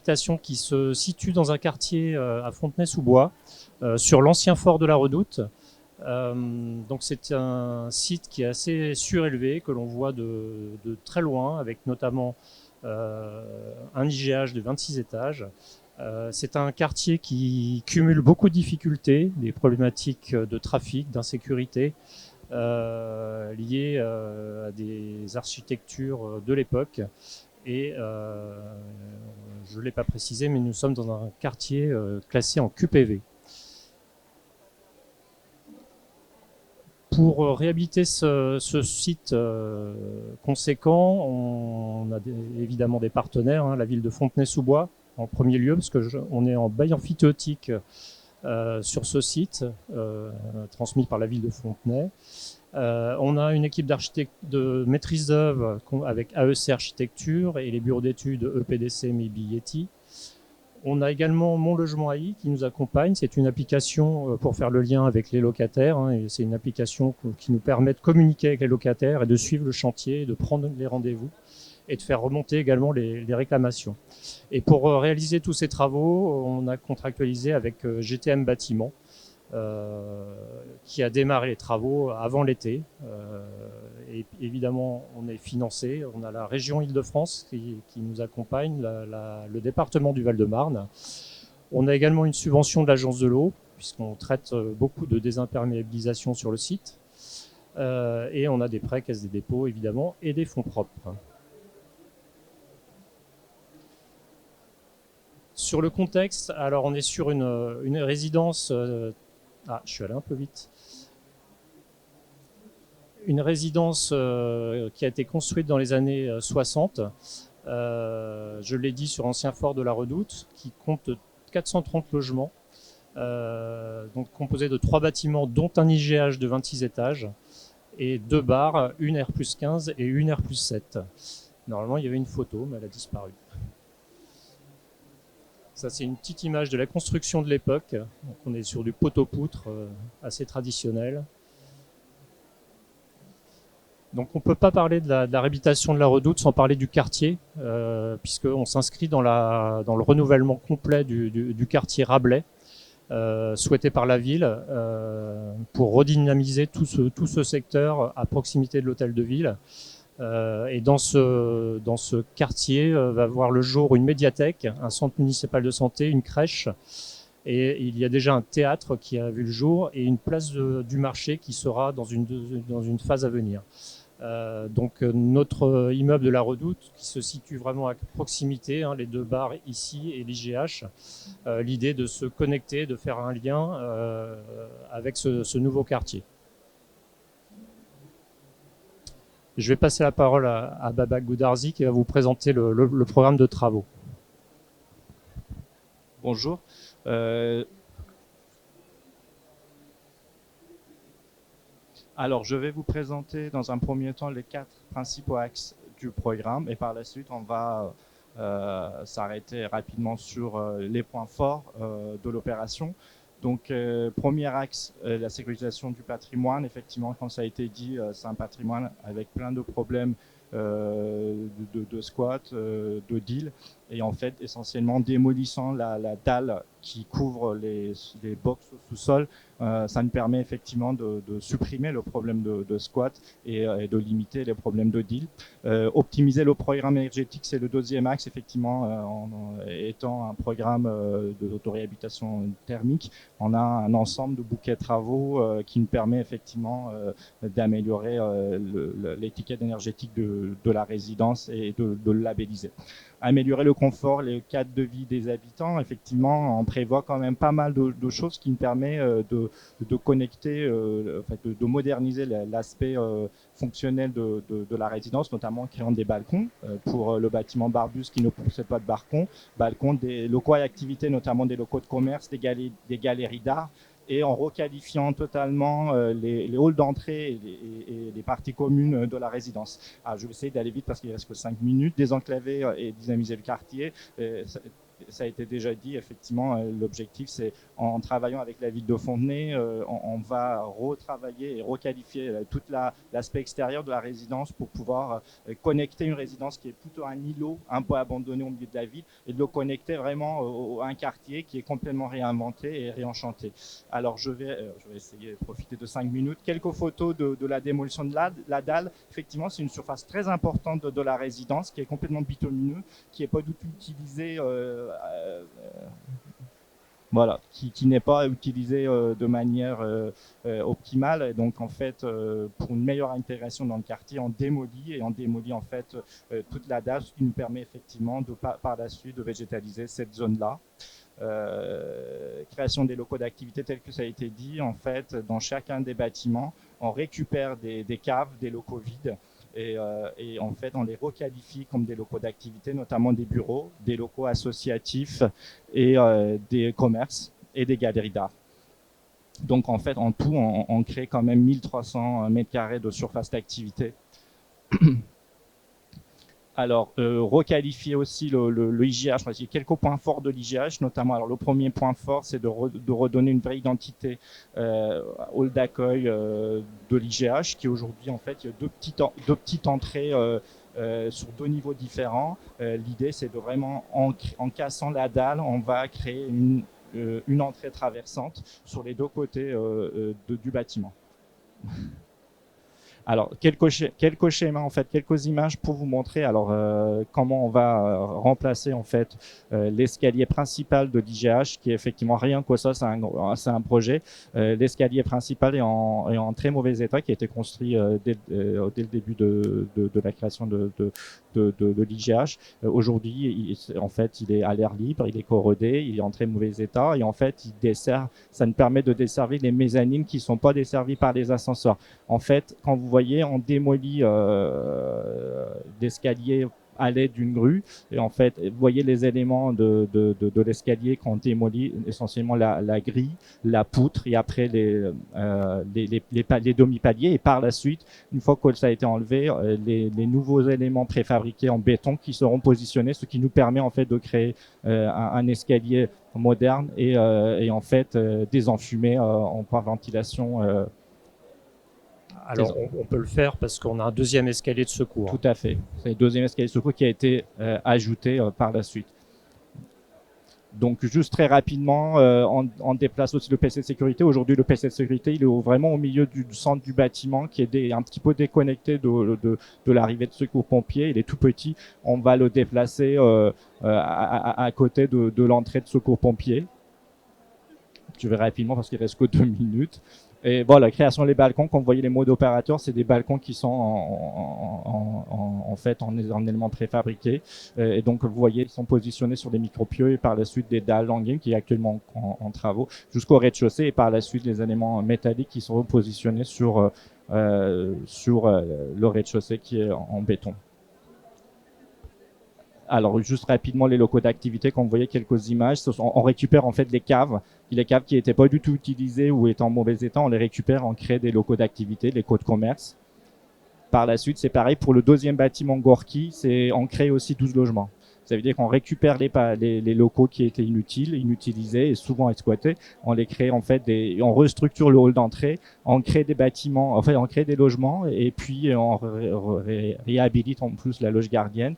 habitation qui se situe dans un quartier à Fontenay-sous-Bois, sur l'ancien fort de la Redoute. Donc c'est un site qui est assez surélevé, que l'on voit de très loin, avec notamment un IGH de 26 étages. C'est un quartier qui cumule beaucoup de difficultés, des problématiques de trafic, d'insécurité, liées à des architectures de l'époque. Et je ne l'ai pas précisé, mais nous sommes dans un quartier classé en QPV. Pour réhabiliter ce site conséquent, on a évidemment des partenaires, hein, la ville de Fontenay-sous-Bois en premier lieu, parce qu'on est en bail amphithéotique sur ce site, transmis par la ville de Fontenay. On a une équipe d'architectes de maîtrise d'œuvre avec AEC Architecture et les bureaux d'études EPDC Maybe Yeti. On a également Mon Logement AI qui nous accompagne. C'est une application pour faire le lien avec les locataires, hein, et c'est une application qui nous permet de communiquer avec les locataires et de suivre le chantier, de prendre les rendez-vous et de faire remonter également les réclamations. Et pour réaliser tous ces travaux, on a contractualisé avec GTM Bâtiment, qui a démarré les travaux avant l'été. Et évidemment, on est financé. On a la région Île-de-France qui nous accompagne, le département du Val-de-Marne. On a également une subvention de l'Agence de l'eau, puisqu'on traite beaucoup de désimperméabilisation sur le site. Et on a des prêts, caisse des dépôts, évidemment, et des fonds propres. Sur le contexte, alors on est sur une résidence... je suis allé un peu vite. Une résidence qui a été construite dans les années 60. Je l'ai dit, sur ancien fort de la Redoute, qui compte 430 logements, donc composé de 3 bâtiments, dont un IGH de 26 étages, et 2 bars, une R+15 et une R+7. Normalement, il y avait une photo, mais elle a disparu. Ça, c'est une petite image de la construction de l'époque. Donc, on est sur du poteau-poutre assez traditionnel. Donc, on ne peut pas parler de la réhabilitation de la Redoute sans parler du quartier, puisqu'on s'inscrit dans le renouvellement complet du quartier Rabelais, souhaité par la ville, pour redynamiser tout ce secteur à proximité de l'hôtel de ville. Et dans ce quartier va voir le jour une médiathèque, un centre municipal de santé, une crèche, et il y a déjà un théâtre qui a vu le jour et une place du marché qui sera dans une phase à venir. Donc notre immeuble de la Redoute qui se situe vraiment à proximité, hein, les 2 bars ici et l'IGH, l'idée de se connecter, de faire un lien avec ce nouveau quartier. Je vais passer la parole à Babak Goudarzi qui va vous présenter le programme de travaux. Bonjour. Alors, je vais vous présenter dans un premier temps les 4 principaux axes du programme et par la suite, on va s'arrêter rapidement sur les points forts de l'opération. Donc, premier axe, la sécurisation du patrimoine. Effectivement, comme ça a été dit, c'est un patrimoine avec plein de problèmes de squat, de deal, et en fait, essentiellement démolissant la dalle qui couvre les box au sous-sol, ça nous permet effectivement de supprimer le problème de squat et de limiter les problèmes de deal. Optimiser le programme énergétique, c'est le deuxième axe, effectivement, en étant un programme de réhabilitation thermique, on a un ensemble de bouquets de travaux qui nous permet effectivement d'améliorer l'étiquette énergétique de la résidence et de le labelliser. Améliorer le confort, le cadre de vie des habitants, effectivement, on prévoit quand même pas mal de choses qui nous permet de connecter, de moderniser l'aspect fonctionnel de la résidence, notamment en créant des balcons pour le bâtiment Barbus qui ne possède pas de balcons, des locaux et activités, notamment des locaux de commerce, des galeries d'art, et en requalifiant totalement les halls d'entrée et les parties communes de la résidence. Alors, je vais essayer d'aller vite parce qu'il ne reste que 5 minutes. Désenclaver et dynamiser le quartier. ça a été déjà dit, effectivement, l'objectif, c'est en travaillant avec la ville de Fontenay, on va retravailler et requalifier tout l'aspect extérieur de la résidence pour pouvoir connecter une résidence qui est plutôt un îlot un peu abandonné au milieu de la ville et de le connecter vraiment à un quartier qui est complètement réinventé et réenchanté. Alors, je vais essayer de profiter de 5 minutes. Quelques photos de la démolition de la dalle. Effectivement, c'est une surface très importante de la résidence qui est complètement bitumineux, qui n'est pas du tout utilisée voilà, qui n'est pas utilisé de manière optimale. Et donc, en fait, pour une meilleure intégration dans le quartier, on démolit en fait toute la dalle, ce qui nous permet effectivement de par la suite de végétaliser cette zone-là. Création des locaux d'activité tels que ça a été dit, en fait, dans chacun des bâtiments, on récupère des caves, des locaux vides. Et en fait, on les requalifie comme des locaux d'activité, notamment des bureaux, des locaux associatifs et des commerces et des galeries d'art. Donc, en fait, en tout, on crée quand même 1300 mètres carrés de surface d'activité. Alors, requalifier aussi le IGH, parce qu'il y a quelques points forts de l'IGH, notamment, alors le premier point fort, c'est de redonner une vraie identité hall d'accueil de l'IGH, qui aujourd'hui, en fait, il y a deux petites entrées sur 2 niveaux différents. L'idée, c'est de vraiment, en cassant la dalle, on va créer une entrée traversante sur les 2 côtés du bâtiment. Alors, quelques schémas, en fait, quelques images pour vous montrer alors comment on va remplacer en fait l'escalier principal de l'IGH, qui est effectivement rien que ça, c'est un projet. L'escalier principal est en très mauvais état, qui a été construit dès le début de la création de l'IGH. Aujourd'hui, en fait, il est à l'air libre, il est corrodé, il est en très mauvais état, et en fait, ça nous permet de desservir les mezzanines qui sont pas desservies par les ascenseurs. En fait, quand vous voyez, on démolit l'escalier à l'aide d'une grue. Et en fait, vous voyez les éléments de l'escalier qu'on démolit, essentiellement la grille, la poutre et après les demi-paliers. Et par la suite, une fois que ça a été enlevé, les nouveaux éléments préfabriqués en béton qui seront positionnés, ce qui nous permet en fait de créer un escalier moderne et en fait désenfumé par ventilation. Alors, on peut le faire parce qu'on a un deuxième escalier de secours. Tout à fait. C'est le deuxième escalier de secours qui a été ajouté par la suite. Donc, juste très rapidement, on déplace aussi le PC de sécurité. Aujourd'hui, le PC de sécurité, il est vraiment au milieu du centre du bâtiment, qui est un petit peu déconnecté de l'arrivée de secours pompiers. Il est tout petit. On va le déplacer à côté de l'entrée de secours pompiers. Je vais rapidement parce qu'il reste que 2 minutes. Et voilà, création des balcons, quand vous voyez les modes opérateurs, c'est des balcons qui sont en fait en éléments préfabriqués. Et donc, vous voyez, ils sont positionnés sur des micropieux et par la suite des dalles Langhem qui est actuellement en travaux jusqu'au rez-de-chaussée et par la suite les éléments métalliques qui sont positionnés sur le rez-de-chaussée qui est en béton. Alors, juste rapidement, les locaux d'activité, quand vous voyez quelques images, on récupère en fait les caves qui n'étaient pas du tout utilisées ou étaient en mauvais état, on les récupère, on crée des locaux d'activité, les locaux de commerce. Par la suite, c'est pareil pour le deuxième bâtiment Gorky, on crée aussi 12 logements. Ça veut dire qu'on récupère les locaux qui étaient inutilisés et souvent exploités. On les crée en fait on restructure le hall d'entrée, on crée des bâtiments, enfin on crée des logements et puis on réhabilite en plus la loge gardienne,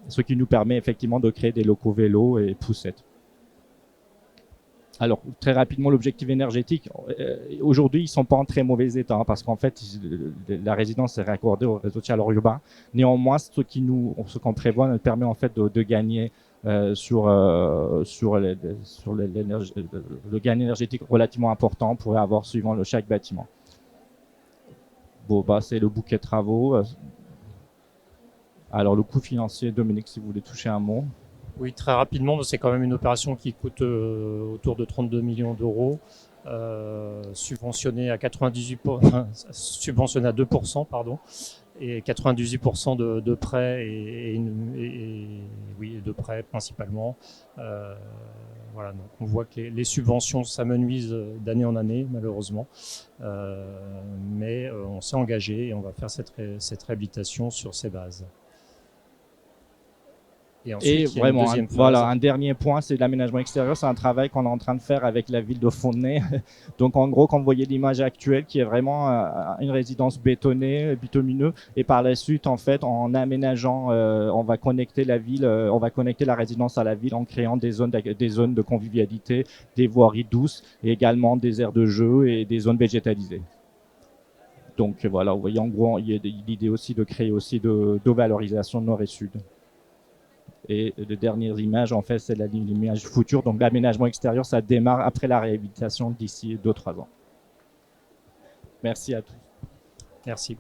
ce qui nous permet effectivement de créer des locaux vélos et poussettes. Alors, très rapidement, l'objectif énergétique, aujourd'hui, ils ne sont pas en très mauvais état, hein, parce qu'en fait, la résidence est raccordée au réseau de chaleur urbain. Néanmoins, ce qu'on prévoit nous permet en fait de gagner sur le gain énergétique relativement important pour avoir suivant chaque bâtiment. Bon, c'est le bouquet de travaux. Alors, le coût financier, Dominique, si vous voulez toucher un mot. Oui, très rapidement, c'est quand même une opération qui coûte autour de 32 millions d'euros, subventionnée à 2%, pardon, et 98% de prêts oui, de prêts principalement. Voilà, donc on voit que les subventions s'amenuisent d'année en année, malheureusement, mais on s'est engagé et on va faire cette réhabilitation sur ces bases. Et Et ensuite, il y a une vraiment, deuxième phase. voilà, un dernier point, c'est l'aménagement extérieur. C'est un travail qu'on est en train de faire avec la ville de Fontenay. Donc, en gros, quand vous voyez l'image actuelle, qui est vraiment une résidence bétonnée, bitumineux, et par la suite, en fait, en aménageant, on va connecter la ville, on va connecter la résidence à la ville en créant des zones de convivialité, des voiries douces, et également des aires de jeu et des zones végétalisées. Donc voilà, vous voyez, en gros, il y a l'idée aussi de créer aussi de valorisation nord et sud. Et les dernières images, en fait, c'est l'image future. Donc l'aménagement extérieur, ça démarre après la réhabilitation d'ici 2-3 ans. Merci à tous. Merci.